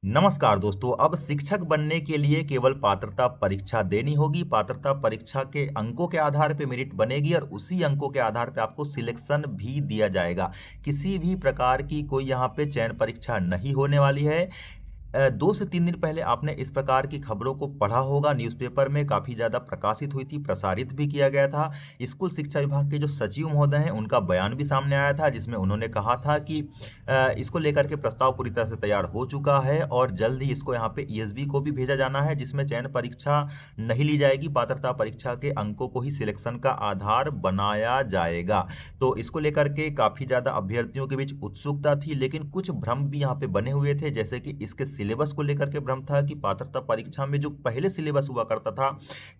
नमस्कार दोस्तों। अब शिक्षक बनने के लिए केवल पात्रता परीक्षा देनी होगी। पात्रता परीक्षा के अंकों के आधार पे मेरिट बनेगी और उसी अंकों के आधार पे आपको सिलेक्शन भी दिया जाएगा। किसी भी प्रकार की कोई यहाँ पे चयन परीक्षा नहीं होने वाली है। 2 से 3 दिन पहले आपने इस प्रकार की खबरों को पढ़ा होगा, न्यूज़पेपर में काफ़ी ज़्यादा प्रकाशित हुई थी, प्रसारित भी किया गया था। स्कूल शिक्षा विभाग के जो सचिव महोदय हैं, उनका बयान भी सामने आया था, जिसमें उन्होंने कहा था कि इसको लेकर के प्रस्ताव पूरी तरह से तैयार हो चुका है और जल्द ही इसको यहाँ पे ईएसबी को भी भेजा जाना है, जिसमें चयन परीक्षा नहीं ली जाएगी, पात्रता परीक्षा के अंकों को ही सिलेक्शन का आधार बनाया जाएगा। तो इसको लेकर के काफ़ी ज़्यादा अभ्यर्थियों के बीच उत्सुकता थी, लेकिन कुछ भ्रम भी यहाँ पे बने हुए थे, जैसे कि इसके सिलेबस को लेकर के भ्रम था कि पात्रता परीक्षा में जो पहले सिलेबस हुआ करता था,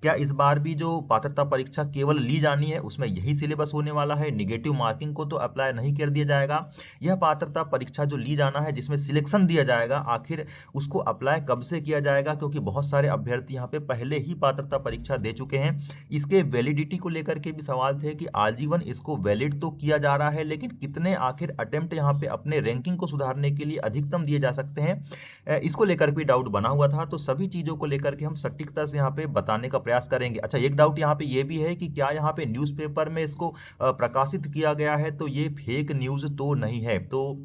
क्या इस बार भी जो पात्रता परीक्षा केवल ली जानी है उसमें यही सिलेबस होने वाला है? निगेटिव मार्किंग को तो अप्लाई नहीं कर दिया जाएगा। यह पात्रता परीक्षा जो ली जाना है, जिसमें सिलेक्शन दिया जाएगा, आखिर उसको अप्लाई कब से किया जाएगा? क्योंकि बहुत सारे अभ्यर्थी यहाँ पे पहले ही पात्रता परीक्षा दे चुके हैं। इसके वैलिडिटी को लेकर के भी सवाल थे कि आजीवन इसको वैलिड तो किया जा रहा है, लेकिन कितने आखिर अटेम्प्ट यहाँ पे अपने रैंकिंग को सुधारने के लिए अधिकतम दिए जा सकते हैं? इसको लेकर भी डाउट बना हुआ था। तो सभी चीज़ों को लेकर के हम सटीकता से यहाँ पे बताने का प्रयास करेंगे। अच्छा, एक डाउट यहाँ पे ये भी है कि क्या यहाँ पे न्यूज़पेपर में इसको प्रकाशित किया गया है तो ये फेक न्यूज़ तो नहीं है? तो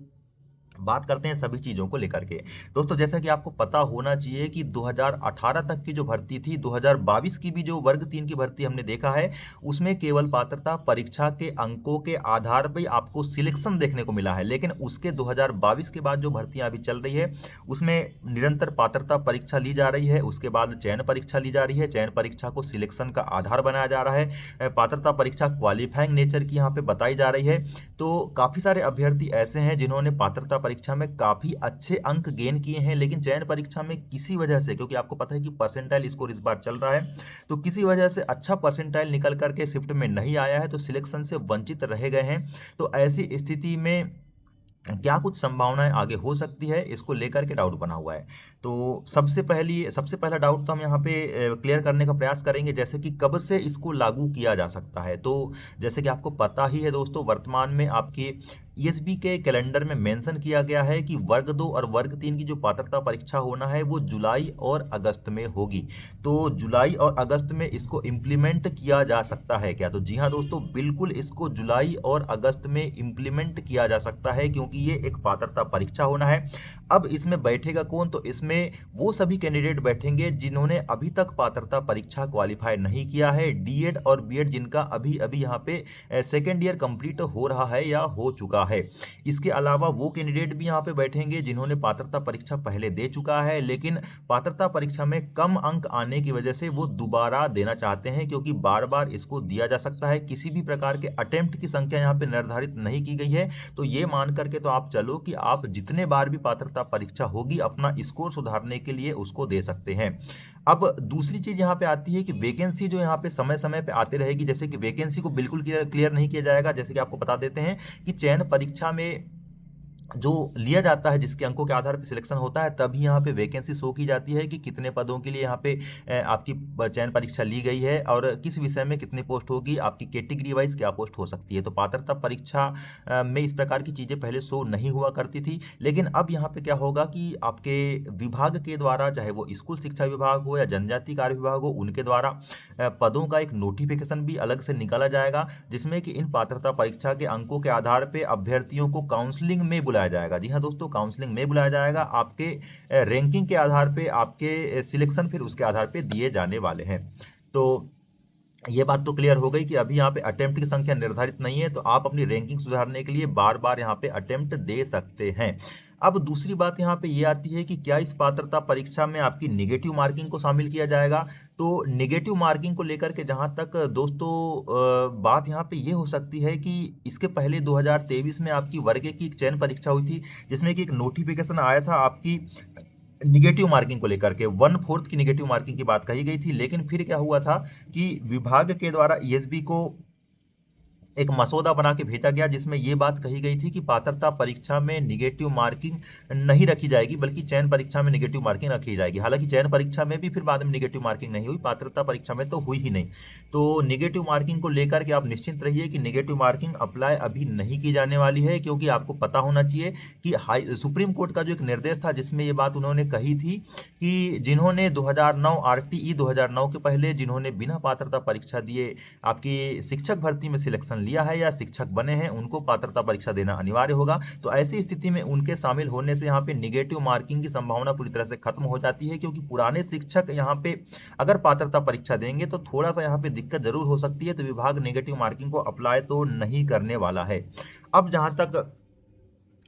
बात करते हैं सभी चीज़ों को लेकर के। दोस्तों, जैसा कि आपको पता होना चाहिए कि 2018 तक की जो भर्ती थी, 2022 की भी जो वर्ग 3 की भर्ती हमने देखा है, उसमें केवल पात्रता परीक्षा के अंकों के आधार पे आपको सिलेक्शन देखने को मिला है। लेकिन उसके 2022 के बाद जो भर्तियां अभी चल रही है, उसमें निरंतर पात्रता परीक्षा ली जा रही है, उसके बाद चयन परीक्षा ली जा रही है। चयन परीक्षा को सिलेक्शन का आधार बनाया जा रहा है। पात्रता परीक्षा क्वालिफाइंग नेचर की यहाँ पे बताई जा रही है। तो काफ़ी सारे अभ्यर्थी ऐसे हैं जिन्होंने पात्रता परीक्षा में काफ़ी अच्छे अंक गेन किए हैं, लेकिन चयन परीक्षा में किसी वजह से, क्योंकि आपको पता है कि परसेंटाइल स्कोर इस बार चल रहा है, तो किसी वजह से अच्छा परसेंटाइल निकल करके शिफ्ट में नहीं आया है, तो सिलेक्शन से वंचित रह गए हैं। तो ऐसी स्थिति में क्या कुछ संभावनाएं आगे हो सकती है, इसको लेकर के डाउट बना हुआ है। तो सबसे पहला डाउट तो हम यहाँ पे क्लियर करने का प्रयास करेंगे, जैसे कि कब से इसको लागू किया जा सकता है। तो जैसे कि आपको पता ही है दोस्तों, वर्तमान में आपके ईएसबी के कैलेंडर में मेंशन किया गया है कि वर्ग 2 और वर्ग 3 की जो पात्रता परीक्षा होना है वो जुलाई और अगस्त में होगी। तो जुलाई और अगस्त में इसको इम्प्लीमेंट किया जा सकता है क्या? तो जी हाँ दोस्तों, बिल्कुल इसको जुलाई और अगस्त में इम्प्लीमेंट किया जा सकता है, क्योंकि ये एक पात्रता परीक्षा होना है। अब इसमें बैठेगा कौन? तो इसमें वो सभी कैंडिडेट बैठेंगे जिन्होंने अभी तक पात्रता परीक्षा क्वालिफाई नहीं किया है, डीएड और बीएड जिनका अभी अभी यहाँ पे सेकेंड ईयर कंप्लीट हो रहा है या हो चुका है। इसके अलावा वो कैंडिडेट भी यहाँ पे बैठेंगे जिन्होंने पात्रता परीक्षा पहले दे चुका है, लेकिन पात्रता परीक्षा में कम अंक आने की वजह से वो दोबारा देना चाहते हैं, क्योंकि बार बार इसको दिया जा सकता है। किसी भी प्रकार के अटेम्प्ट की संख्या यहाँ पे निर्धारित नहीं की गई है। तो ये मान करके तो आप चलो कि आप जितने बार भी पात्रता परीक्षा होगी, अपना स्कोर सुधारने के लिए उसको दे सकते हैं। अब दूसरी चीज यहाँ पे आती है कि वैकेंसी जो यहाँ पे समय समय पे आती रहेगी, जैसे कि वैकेंसी को बिल्कुल क्लियर नहीं किया जाएगा। जैसे कि आपको बता देते हैं कि चयन परीक्षा में जो लिया जाता है, जिसके अंकों के आधार पर सिलेक्शन होता है, तभी यहाँ पे वैकेंसी शो की जाती है कि कितने पदों के लिए यहाँ पे आपकी चयन परीक्षा ली गई है और किस विषय में कितनी पोस्ट होगी, आपकी कैटेगरी वाइज क्या पोस्ट हो सकती है। तो पात्रता परीक्षा में इस प्रकार की चीज़ें पहले शो नहीं हुआ करती थी, लेकिन अब यहाँ पे क्या होगा कि आपके विभाग के द्वारा, चाहे वो स्कूल शिक्षा विभाग हो या जनजाति कार्य विभाग हो, उनके द्वारा पदों का एक नोटिफिकेशन भी अलग से निकाला जाएगा, जिसमें कि इन पात्रता परीक्षा के अंकों के आधार पर अभ्यर्थियों को काउंसलिंग में बुलाया जाएगा। जी हाँ दोस्तों, काउंसलिंग में बुलाया जाएगा। आपके रैंकिंग के आधार पे आपके सिलेक्शन फिर उसके आधार पे दिए जाने वाले हैं। तो ये बात तो क्लियर हो गई कि अभी यहाँ पे अटेम्प्ट की संख्या निर्धारित नहीं है, तो आप अपनी रैंकिंग सुधारने के लिए बार बार यहाँ पे अटेम्प्ट दे सकते हैं। अब दूसरी बात यहाँ पे ये आती है कि क्या इस पात्रता परीक्षा में आपकी निगेटिव मार्किंग को शामिल किया जाएगा? तो निगेटिव मार्किंग को लेकर के जहाँ तक दोस्तों बात यहाँ पे ये हो सकती है कि इसके पहले 2023 में आपकी वर्ग की एक चयन परीक्षा हुई थी, जिसमें कि एक नोटिफिकेशन आया था आपकी निगेटिव मार्किंग को लेकर के, 1/4 की निगेटिव मार्किंग की बात कही गई थी। लेकिन फिर क्या हुआ था कि विभाग के द्वारा ईएसबी को एक मसौदा बना के भेजा गया जिसमें ये बात कही गई थी कि पात्रता परीक्षा में नेगेटिव मार्किंग नहीं रखी जाएगी, बल्कि चयन परीक्षा में नेगेटिव मार्किंग रखी जाएगी। हालांकि चयन परीक्षा में भी फिर बाद में नेगेटिव मार्किंग नहीं हुई, पात्रता परीक्षा में तो हुई ही नहीं। तो नेगेटिव मार्किंग को लेकर के आप निश्चिंत रहिए कि नेगेटिव मार्किंग अप्लाई अभी नहीं की जाने वाली है, क्योंकि आपको पता होना चाहिए कि सुप्रीम कोर्ट का जो एक निर्देश था जिसमें ये बात उन्होंने कही थी कि जिन्होंने 2009 आरटीई 2009 के पहले जिन्होंने बिना पात्रता परीक्षा दिए आपकी शिक्षक भर्ती में सिलेक्शन लिया है या शिक्षक बने हैं, उनको पात्रता परीक्षा देना अनिवार्य होगा। तो ऐसी स्थिति में उनके शामिल होने से यहाँ पे निगेटिव मार्किंग की संभावना पूरी तरह से खत्म हो जाती है, क्योंकि पुराने शिक्षक यहाँ पे अगर पात्रता परीक्षा देंगे तो थोड़ा सा यहाँ पे दिक्कत जरूर हो सकती है। तो विभाग नेगेटिव मार्किंग को अप्लाई तो नहीं करने वाला है। अब जहाँ तक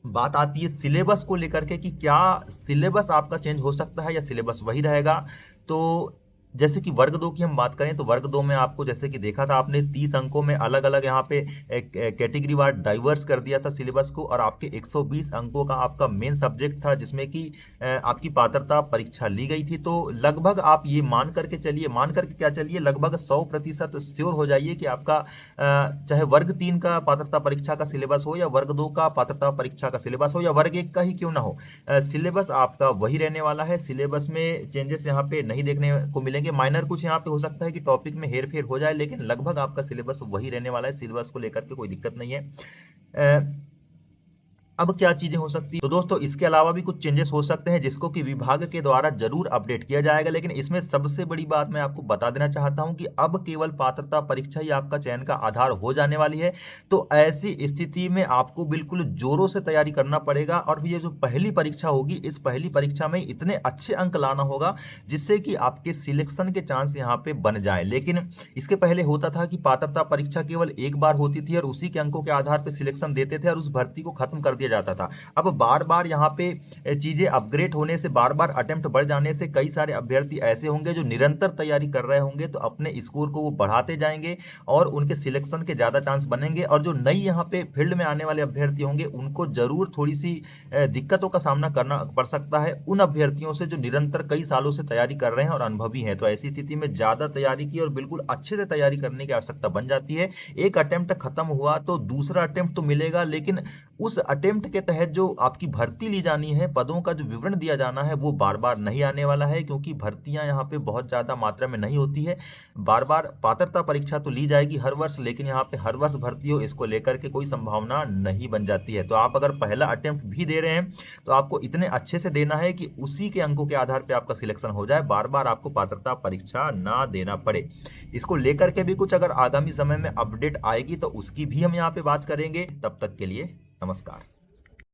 बात आती है सिलेबस को लेकर के कि क्या सिलेबस आपका चेंज हो सकता है या सिलेबस वही रहेगा, तो जैसे कि वर्ग 2 की हम बात करें तो वर्ग 2 में आपको जैसे कि देखा था आपने 30 अंकों में अलग अलग यहाँ पे कैटेगरी वार डाइवर्स कर दिया था सिलेबस को, और आपके 120 अंकों का आपका मेन सब्जेक्ट था जिसमें कि आपकी पात्रता परीक्षा ली गई थी। तो लगभग आप ये मान करके चलिए, मान करके क्या चलिए, लगभग 100% श्योर हो जाइए कि आपका चाहे वर्ग 3 का पात्रता परीक्षा का सिलेबस हो या वर्ग 2 का पात्रता परीक्षा का सिलेबस हो या वर्ग 1 का ही क्यों ना हो, सिलेबस आपका वही रहने वाला है। सिलेबस में चेंजेस यहाँ पे नहीं देखने को मिलेंगे, माइनर कुछ यहाँ पे हो सकता है कि टॉपिक में हेर फेर हो जाए, लेकिन लगभग आपका सिलेबस वही रहने वाला है। सिलेबस को लेकर के कोई दिक्कत नहीं है। अब क्या चीजें हो सकती है, तो दोस्तों इसके अलावा भी कुछ चेंजेस हो सकते हैं जिसको कि विभाग के द्वारा जरूर अपडेट किया जाएगा। लेकिन इसमें सबसे बड़ी बात मैं आपको बता देना चाहता हूं कि अब केवल पात्रता परीक्षा ही आपका चयन का आधार हो जाने वाली है। तो ऐसी स्थिति में आपको बिल्कुल जोरों से तैयारी करना पड़ेगा, और ये जो पहली परीक्षा होगी इस पहली परीक्षा में इतने अच्छे अंक लाना होगा जिससे कि आपके सिलेक्शन के चांस यहाँ पे बन जाए। लेकिन इसके पहले होता था कि पात्रता परीक्षा केवल एक बार होती थी और उसी के अंकों के आधार पर सिलेक्शन देते थे और उस भर्ती को खत्म कर दिया जाता था। अब बार बार यहाँ पे चीजें अपग्रेड होने से, बार बार अटेम्प्ट बढ़ जाने से कई सारे अभ्यर्थी ऐसे होंगे जो निरंतर तैयारी कर रहे होंगे, तो अपने स्कोर को वो बढ़ाते जाएंगे और उनके सिलेक्शन के ज्यादा चांस बनेंगे। और जो नई यहाँ पे फील्ड में आने वाले अभ्यर्थी होंगे उनको जरूर थोड़ी सी दिक्कतों का सामना करना पड़ सकता है उन अभ्यर्थियों से जो निरंतर कई सालों से तैयारी कर रहे हैं और अनुभवी हैं। तो ऐसी स्थिति में ज्यादा तैयारी की और बिल्कुल अच्छे से तैयारी करने की आवश्यकता बन जाती है। एक अटेम्प्ट खत्म हुआ तो दूसरा अटेम्प्ट तो मिलेगा, लेकिन उस अटेम्प्ट के तहत जो आपकी भर्ती ली जानी है, पदों का जो विवरण दिया जाना है, वो बार बार नहीं आने वाला है, क्योंकि भर्तियां यहाँ पे बहुत ज्यादा मात्रा में नहीं होती है। बार बार पात्रता परीक्षा तो ली जाएगी हर वर्ष, लेकिन यहाँ पे हर वर्ष भर्ती हो इसको लेकर के कोई संभावना नहीं बन जाती है। तो आप अगर पहला अटेम्प्ट भी दे रहे हैं तो आपको इतने अच्छे से देना है कि उसी के अंकों के आधार पर आपका सिलेक्शन हो जाए, बार बार आपको पात्रता परीक्षा ना देना पड़े। इसको लेकर के भी कुछ अगर आगामी समय में अपडेट आएगी तो उसकी भी हम यहाँ पे बात करेंगे। तब तक के लिए नमस्कार।